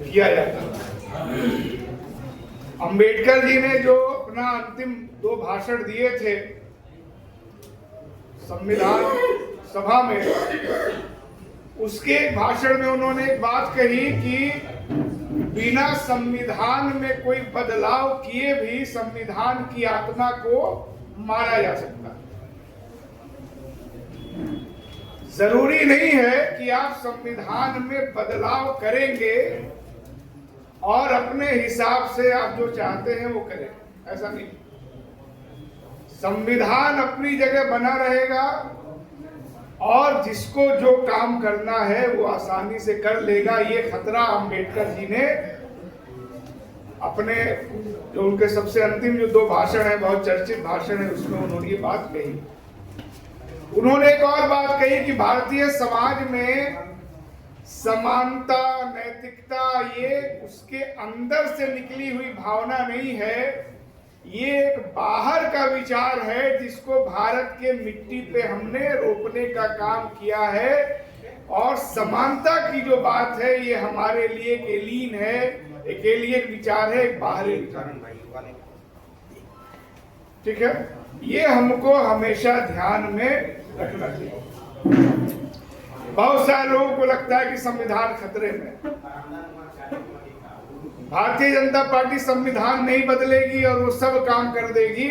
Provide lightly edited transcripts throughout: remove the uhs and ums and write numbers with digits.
किया जाता था। अंबेडकर जी ने जो अपना अंतिम 2 भाषण दिए थे संविधान सभा में, उसके एक भाषण में उन्होंने एक बात कही कि बिना संविधान में कोई बदलाव किए भी संविधान की आत्मा को मारा जा सकता है। जरूरी नहीं है कि आप संविधान में बदलाव करेंगे और अपने हिसाब से आप जो चाहते हैं वो करें, ऐसा नहीं। संविधान अपनी जगह बना रहेगा और जिसको जो काम करना है वो आसानी से कर लेगा। ये खतरा अंबेडकर जी ने अपने जो उनके सबसे अंतिम जो 2 भाषण है, बहुत चर्चित भाषण है, उसमें उन्होंने ये बात कही। उन्होंने एक और बात कही कि भारतीय समाज में समानता, नैतिकता ये उसके अंदर से निकली हुई भावना नहीं है, ये एक बाहर का विचार है जिसको भारत के मिट्टी पे हमने रोपने का काम किया है। और समानता की जो बात है ये हमारे लिए एक एलियन है, एक एलियन विचार है, एक बाहरी विचार है। ठीक है, ये हमको हमेशा ध्यान में रखना चाहिए। बहुत सारे लोगों को लगता है कि संविधान खतरे में। भारतीय जनता पार्टी संविधान नहीं बदलेगी और वो सब काम कर देगी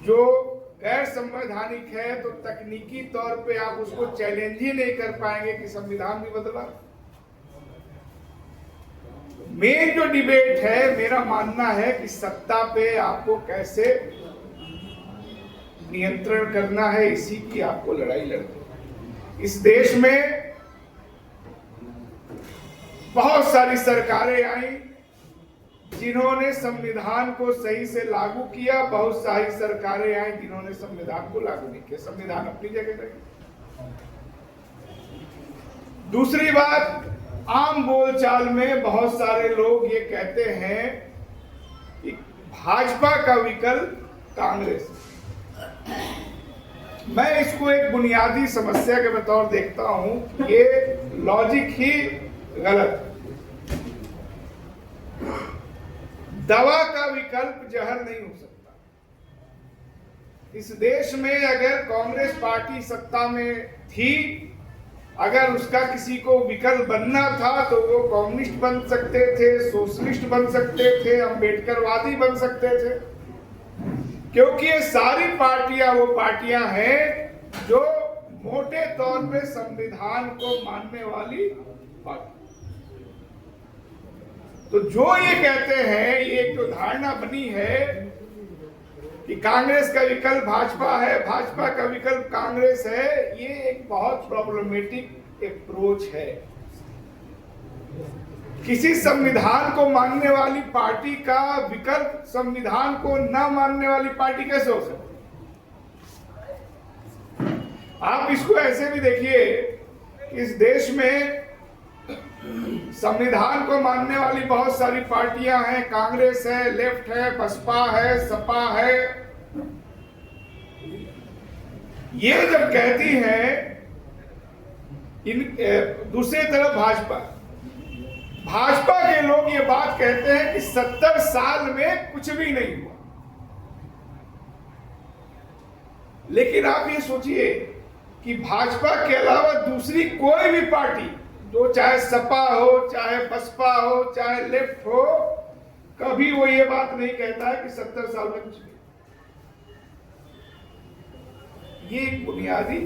जो गैर संवैधानिक है, तो तकनीकी तौर पे आप उसको चैलेंज ही नहीं कर पाएंगे कि संविधान भी बदला। मेन जो डिबेट है, मेरा मानना है कि सत्ता पे आपको कैसे नियंत्रण करना है, इसी की आपको लड़ाई लड़नी। इस देश में बहुत सारी सरकारें आई जिन्होंने संविधान को सही से लागू किया, बहुत सारी सरकारें आई जिन्होंने संविधान को लागू नहीं किया। संविधान अपनी जगह रही। दूसरी बात, आम बोलचाल में बहुत सारे लोग ये कहते हैं कि भाजपा का विकल्प कांग्रेस। मैं इसको एक बुनियादी समस्या के बतौर देखता हूं, ये लॉजिक ही गलत। दवा का विकल्प जहर नहीं हो सकता। इस देश में अगर कांग्रेस पार्टी सत्ता में थी, अगर उसका किसी को विकल्प बनना था तो वो कम्युनिस्ट बन सकते थे, सोशलिस्ट बन सकते थे, अंबेडकरवादी बन सकते थे, क्योंकि ये सारी पार्टियां वो पार्टियां हैं जो मोटे तौर पे संविधान को मानने वाली पार्टी। तो जो ये कहते हैं, ये एक तो धारणा बनी है कि कांग्रेस का विकल्प भाजपा है, भाजपा का विकल्प कांग्रेस है, ये एक बहुत प्रॉब्लमेटिक अप्रोच है। किसी संविधान को मानने वाली पार्टी का विकल्प संविधान को न मानने वाली पार्टी कैसे हो सकती? आप इसको ऐसे भी देखिए, इस देश में संविधान को मानने वाली बहुत सारी पार्टियां हैं, कांग्रेस है, लेफ्ट है, बसपा है, सपा है। ये जब कहती हैं, दूसरी तरफ भाजपा के लोग ये बात कहते हैं कि 70 साल में कुछ भी नहीं हुआ। लेकिन आप ये सोचिए कि भाजपा के अलावा दूसरी कोई भी पार्टी, जो चाहे सपा हो, चाहे बसपा हो, चाहे लेफ्ट हो, कभी वो ये बात नहीं कहता है कि 70 साल में कुछ नहीं। ये एक बुनियादी,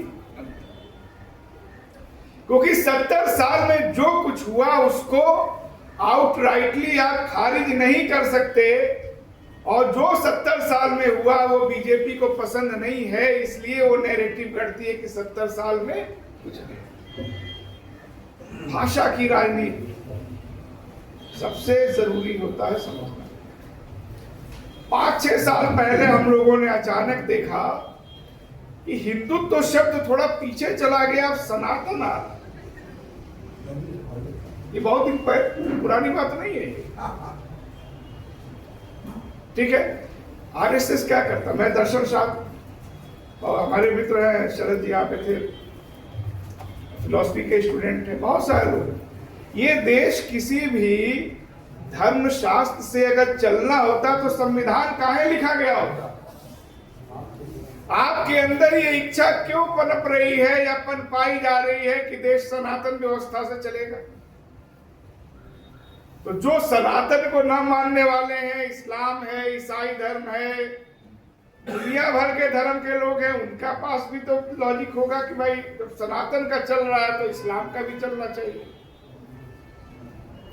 क्योंकि 70 साल में जो कुछ हुआ उसको आउटराइटली आप खारिज नहीं कर सकते, और जो 70 साल में हुआ वो बीजेपी को पसंद नहीं है, इसलिए वो नैरेटिव करती है कि 70 साल में कुछ नहीं। भाषा की राजनीति सबसे जरूरी होता है समझना। 5-6 साल पहले हम लोगों ने अचानक देखा कि हिंदुत्व शब्द थोड़ा पीछे चला गया, अब सनातन आ रहा। ये बहुत दिन पुरानी बात नहीं है। ठीक है, आरएसएस क्या करता, मैं दर्शन साहब और हमारे मित्र हैं शरद जी, यहाँ पे थे, फिलॉसफी के स्टूडेंट हैं, बहुत सारे लोग। ये देश किसी भी धर्मशास्त्र से अगर चलना होता तो संविधान काहे लिखा गया होता? आपके अंदर ये इच्छा क्यों पनप रही है या पनपाई जा रही है कि देश सनातन व्यवस्था से चलेगा? तो जो सनातन को न मानने वाले हैं, इस्लाम है, ईसाई धर्म है, दुनिया भर के धर्म के लोग हैं, उनका पास भी तो लॉजिक होगा कि भाई जब सनातन का चल रहा है तो इस्लाम का भी चलना चाहिए।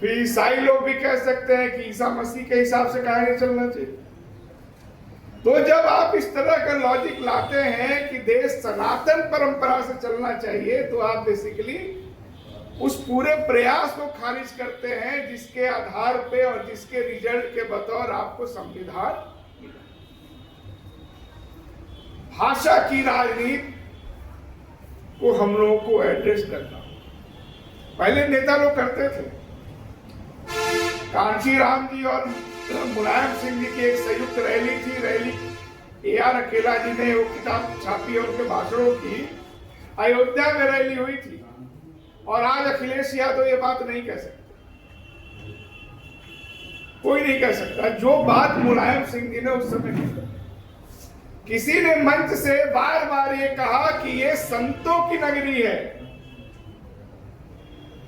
फिर ईसाई लोग भी कह सकते हैं कि ईसा मसीह के हिसाब से काहे नहीं चलना चाहिए। तो जब आप इस तरह का लॉजिक लाते हैं कि देश सनातन परंपरा से चलना चाहिए, तो आप बेसिकली उस पूरे प्रयास को खारिज करते हैं जिसके आधार पे और जिसके रिजल्ट के बतौर आपको संविधान। भाषा की राजनीति को हम लोगों को एड्रेस करना, पहले नेता लोग करते थे। कांची राम जी और मुलायम सिंह जी की एक संयुक्त रैली थी, रैली AR अकेला जी ने वो किताब छापी और उनके भाषणों की, अयोध्या में रैली हुई थी। और आज अखिलेश यादव ये बात नहीं कह सकते, कोई नहीं कह सकता जो बात मुलायम सिंह जी ने उस समय की। किसी ने मंच से बार बार ये कहा कि ये संतों की नगरी है,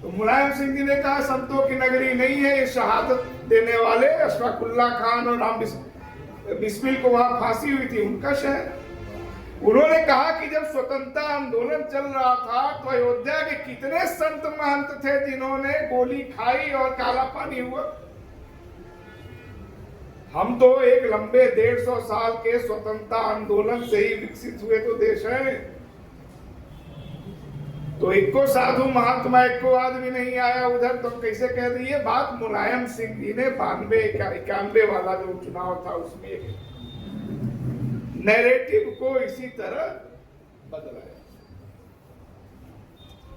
तो मुलायम सिंह जी ने कहा संतों की नगरी नहीं है, ये शहादत देने वाले अशफाकुल्ला खान और राम बिस्मिल को वहां फांसी हुई थी उनका शहर। उन्होंने कहा कि जब स्वतंत्रता आंदोलन चल रहा था तो अयोध्या के कितने संत महंत थे जिन्होंने गोली खाई और काला पानी हुआ। हम तो एक लंबे 150 साल के स्वतंत्रता आंदोलन से ही विकसित हुए तो देश है। तो इक्को साधु महात्मा इक्को आदमी नहीं आया उधर, तो कैसे कह रही है बात? मुलायम सिंह जी ने 92-91 वाला जो चुनाव था उसमें नैरेटिव को इसी तरह बदलाया।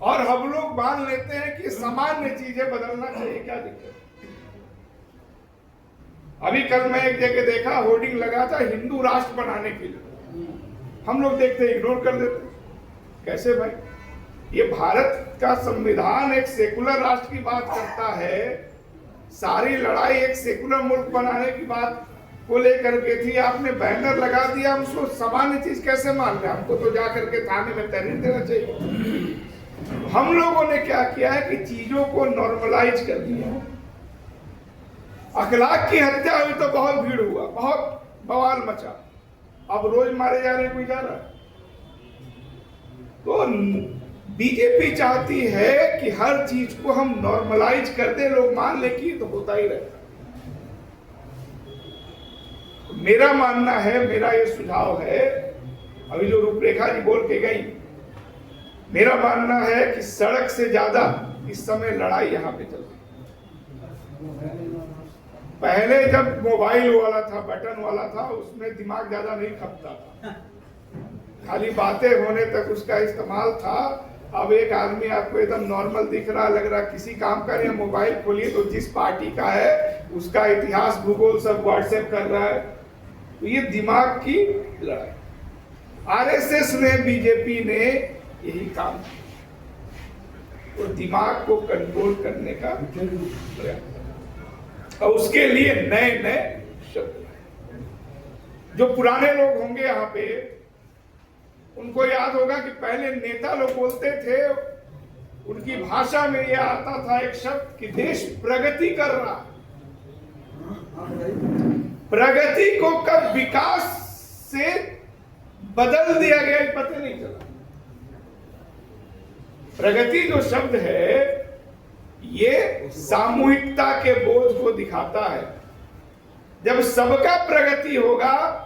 और हम लोग मान लेते हैं कि सामान्य चीजें बदलना चाहिए, क्या दिक्कत? अभी कल मैं एक जगह देखा, होर्डिंग लगा था हिंदू राष्ट्र बनाने के लिए। हम लोग देखते इग्नोर कर देते। कैसे भाई? ये भारत का संविधान एक सेकुलर राष्ट्र की बात करता है। सारी लड़ाई एक सेकुलर मुल्क बनाने की बात को लेकर के थी। आपने बैनर लगा दिया, हम उसको सामान्य चीज कैसे मान लें? हमको तो जा करके थाने में तहरीर देना चाहिए। हम लोगों ने क्या किया है कि चीजों को नॉर्मलाइज कर दिया। अखलाक की हत्या हुई तो बहुत भीड़ हुआ, बहुत बवाल मचा। अब रोज मारे जा रहे, कोई जा रहा। तो बीजेपी चाहती है कि हर चीज को हम नॉर्मलाइज कर दे, लोग मान ले कि तो होता ही रहता। मेरा मानना है, मेरा ये सुझाव है, अभी जो रूपरेखा जी बोल के गई, मेरा मानना है कि सड़क से ज्यादा इस समय लड़ाई यहां पे चल रही। पहले जब मोबाइल वाला था, बटन वाला था, उसमें दिमाग ज्यादा नहीं खपता था, खाली बातें होने तक उसका इस्तेमाल था। अब एक आदमी आपको एकदम नॉर्मल दिख रहा, लग रहा किसी काम का नहीं। मोबाइल खोलिए तो जिस पार्टी का है उसका इतिहास भूगोल सब व्हाट्सएप कर रहा है। तो ये दिमाग की लड़ाई। RSS ने, बीजेपी ने यही काम किया, तो दिमाग को कंट्रोल करने का प्रयास। और उसके लिए नए नए शब्द। जो पुराने लोग होंगे यहाँ पे, उनको याद होगा कि पहले नेता लोग बोलते थे, उनकी भाषा में यह आता था एक शब्द कि देश प्रगति कर रहा। प्रगति को कब विकास से बदल दिया गया पता नहीं चला। प्रगति जो शब्द है ये सामूहिकता के बोझ को दिखाता है। जब सबका प्रगति होगा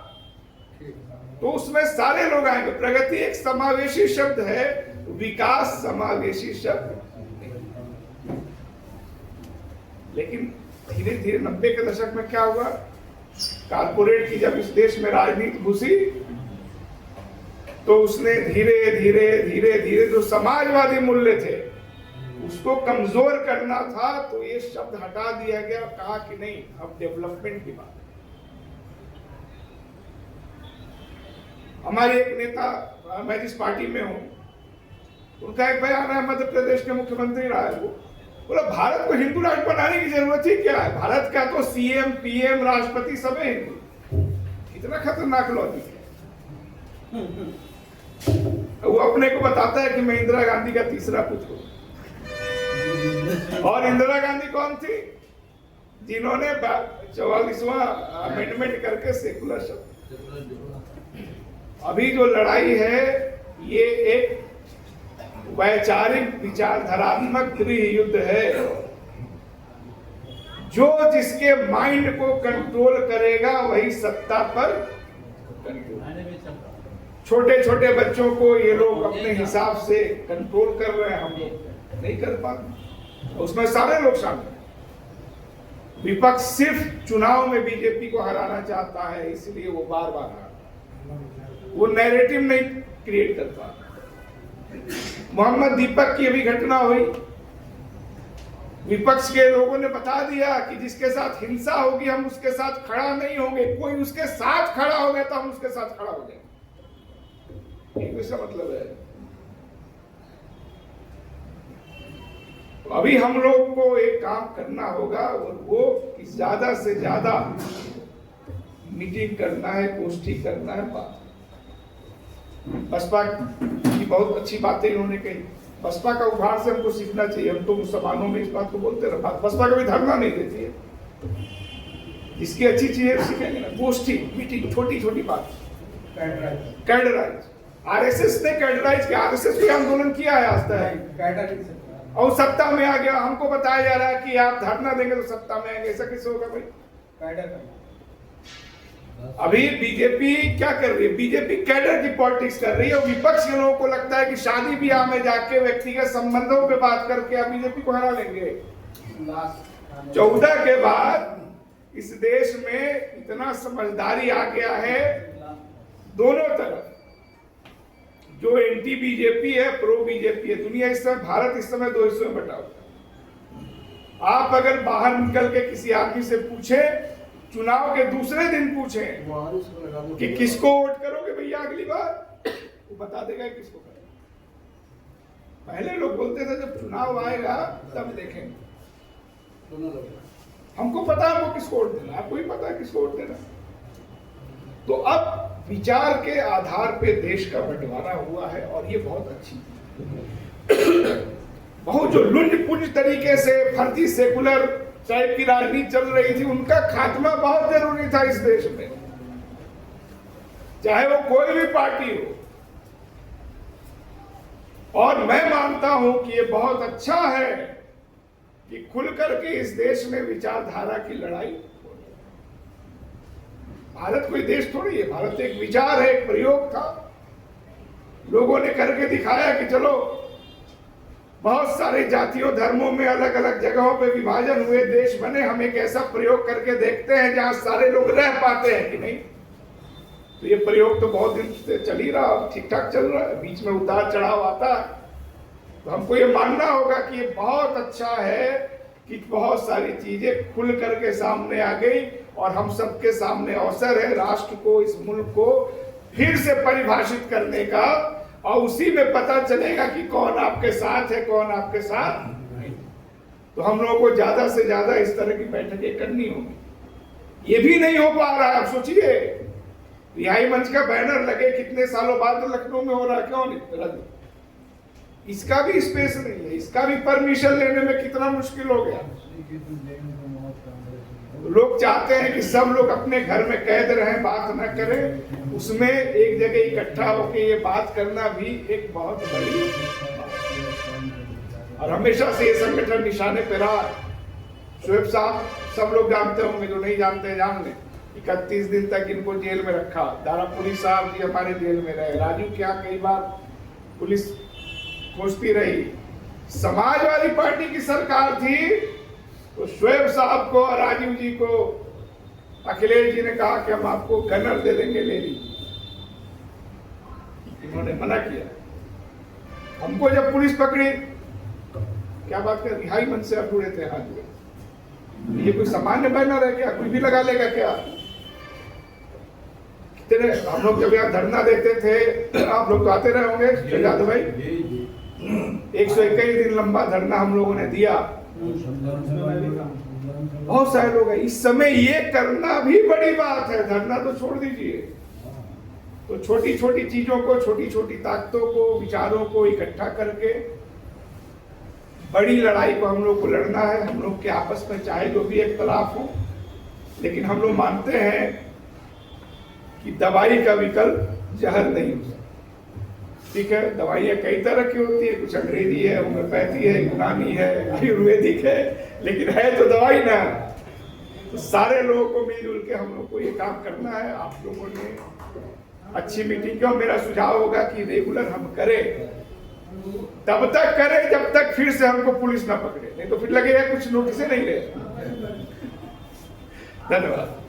तो उसमें सारे लोग आएंगे। प्रगति एक समावेशी शब्द है, विकास समावेशी शब्द। लेकिन धीरे धीरे 90 के दशक में क्या हुआ, कारपोरेट की जब इस देश में राजनीति घुसी तो उसने धीरे धीरे धीरे धीरे जो समाजवादी मूल्य थे उसको कमजोर करना था, तो ये शब्द हटा दिया गया। कहा कि नहीं, अब डेवलपमेंट की बात। हमारे एक नेता, मैं जिस पार्टी में हूं, उनका एक बयान है, मध्य प्रदेश के मुख्यमंत्री रहा है वो, बोला भारत को हिंदू राष्ट्र बनाने की जरूरत ही क्या है, भारत का तो सीएम पीएम राष्ट्रपति सब है हिंदू। इतना खतरनाक लॉजिक है। वो अपने को बताता है कि मैं इंदिरा गांधी का तीसरा पुत्र हूं। और इंदिरा गांधी कौन थी? जिन्होंने 44वां अमेंडमेंट करके सेकुलर शब्द। अभी जो लड़ाई है ये एक वैचारिक विचारधारात्मक गृह युद्ध है। जो जिसके माइंड को कंट्रोल करेगा वही सत्ता पर कंट्रोल। छोटे छोटे बच्चों को ये लोग अपने हिसाब से कंट्रोल कर रहे हैं, हम लोग नहीं कर पाते। उसमें सारे लोग शामिल हैं। विपक्ष सिर्फ चुनाव में बीजेपी को हराना चाहता है, इसलिए वो बार बार हारता है। वो नैरेटिव नहीं क्रिएट करता। मोहम्मद दीपक की अभी घटना हुई, विपक्ष के लोगों ने बता दिया कि जिसके साथ हिंसा होगी हम उसके साथ खड़ा नहीं होंगे। कोई उसके साथ खड़ा हो गया तो हम उसके साथ खड़ा हो जाएंगे। इसका मतलब है तो अभी हम लोग को एक काम करना होगा और वो ज्यादा से ज्यादा मीटिंग करना है, गोष्ठी करना है। बात बसपा की बहुत अच्छी बातें इन्होंने कही। बसपा का उभार से हमको सीखना चाहिए। हम तो मुसलमानों में इस बात को बोलते रहे, बसपा कभी धरना नहीं देती है। जिसकी अच्छी चीजें सीखेंगे ना, गोष्ठी मीटिंग, छोटी छोटी बात। कैडराइज आरएसएस ने कैडराइज किया, आरएसएस ने आंदोलन किया है आज तक और सत्ता में आ गया। हमको बताया जा रहा है कि आप धरना देंगे तो सत्ता में आएंगे। ऐसा कैसे होगा भाई? अभी बीजेपी क्या कर रही है? बीजेपी कैडर की पॉलिटिक्स कर रही है और विपक्ष के लोगों को लगता है कि शादी ब्याह में जाके व्यक्तिगत संबंधों पे बात करके आप बीजेपी को हरा लेंगे। 14 के बाद इस देश में इतना समझदारी आ गया है दोनों तरफ। जो एंटी बीजेपी है, प्रो बीजेपी है। दुनिया इस समय, भारत इस समय 2 हिस्सों में बटा हुआ है। आप अगर बाहर निकल के किसी आदमी से पूछे, चुनाव के दूसरे दिन पूछे कि किसको वोट करोगे भैया अगली बार, वो बता देगा किसको करेगा। पहले लोग बोलते थे जब चुनाव आएगा तब देखेंगे। हमको पता है हमको किसको वोट देना, आपको भी पता है किसको वोट देना। तो अब विचार के आधार पे देश का बंटवारा हुआ है और ये बहुत अच्छी बहुत जो लुंज पुंज तरीके से फर्जी सेकुलर टाइप की राजनीति चल रही थी, उनका खात्मा बहुत जरूरी था इस देश में, चाहे वो कोई भी पार्टी हो। और मैं मानता हूं कि ये बहुत अच्छा है कि खुल करके इस देश में विचारधारा की लड़ाई। भारत कोई देश थोड़ी है, भारत एक विचार है, एक प्रयोग था। लोगों ने करके दिखाया कि चलो बहुत सारे जातियों धर्मों में अलग अलग जगहों पे विभाजन हुए, देश बने। हम एक ऐसा प्रयोग करके देखते हैं जहां सारे लोग रह पाते हैं कि नहीं। तो ये प्रयोग तो बहुत दिन से चल ही रहा, ठीक ठाक चल रहा है, बीच में उतार चढ़ाव आता है। तो हमको ये मानना होगा कि ये बहुत अच्छा है कि बहुत सारी चीजें खुल करके सामने आ गई और हम सबके सामने अवसर है राष्ट्र को, इस मुल्क को फिर से परिभाषित करने का। और उसी में पता चलेगा कि कौन आपके साथ है, कौन आपके साथ नहीं। तो हम लोगों को ज्यादा से ज्यादा इस तरह की बैठकें करनी होगी। ये भी नहीं हो पा रहा है। आप सोचिए, रिहाई मंच का बैनर लगे कितने सालों बाद लखनऊ में हो रहा है, क्यों नहीं? इसका भी स्पेस नहीं है, इसका भी परमिशन लेने में कितना मुश्किल हो गया। लोग चाहते हैं कि सब लोग अपने घर में कैद रहें, बात न करें। उसमें एक जगह इकट्ठा होकर ये बात करना भी एक बहुत बड़ी और हमेशा से ये संगठन निशाने पे रहा। शोएब साहब सब लोग जानते होंगे, जो नहीं जानते जान लें। 31 दिन तक इनको जेल में रखा। दारापुरी साहब जी हमारे जेल में रहे। राजू क्या कई बार पुलिस खोजती रही। समाजवादी पार्टी की सरकार थी तो शोएब साहब को और राजीव जी को अखिलेश जी ने कहा कि हम आपको गनर दे देंगे, ले लीजिए। इन्होंने मना किया। हमको जब पुलिस पकड़ी, क्या बात कर, रिहाई मंच से आप जुड़े थे हाथ में, ये कोई सामान्य बैनर है क्या? कोई भी लगा लेगा क्या? कितने हम लोग जब यहाँ धरना देते थे, आप लोग तो आते रहे होंगे यादव भाई, 121 दिन लंबा धरना हम लोगों ने दिया। बहुत सारे लोग हैं। इस समय ये करना भी बड़ी बात है, धरना तो छोड़ दीजिए। तो छोटी छोटी चीजों को, छोटी छोटी ताकतों को, विचारों को इकट्ठा करके बड़ी लड़ाई को हम लोग को लड़ना है। हम लोग के आपस में चाहे जो भी इख्तलाफ हो, लेकिन हम लोग मानते हैं कि दवाई का विकल्प जहर नहीं हो सकता। ठीक है, दवाइयाँ कई तरह की होती है, कुछ अंग्रेजी है, होम्योपैथी है, यूनानी है, आयुर्वेदिक है, लेकिन है तो दवाई ना। तो सारे लोगों को मिलजुल के हम लोग को ये काम करना है। आप लोगों ने अच्छी मीटिंग की। मेरा सुझाव होगा कि रेगुलर हम करें, तब तक करें जब तक फिर से हमको पुलिस ना पकड़े, नहीं तो फिर लगेगा कुछ नोटिस नहीं ले। धन्यवाद।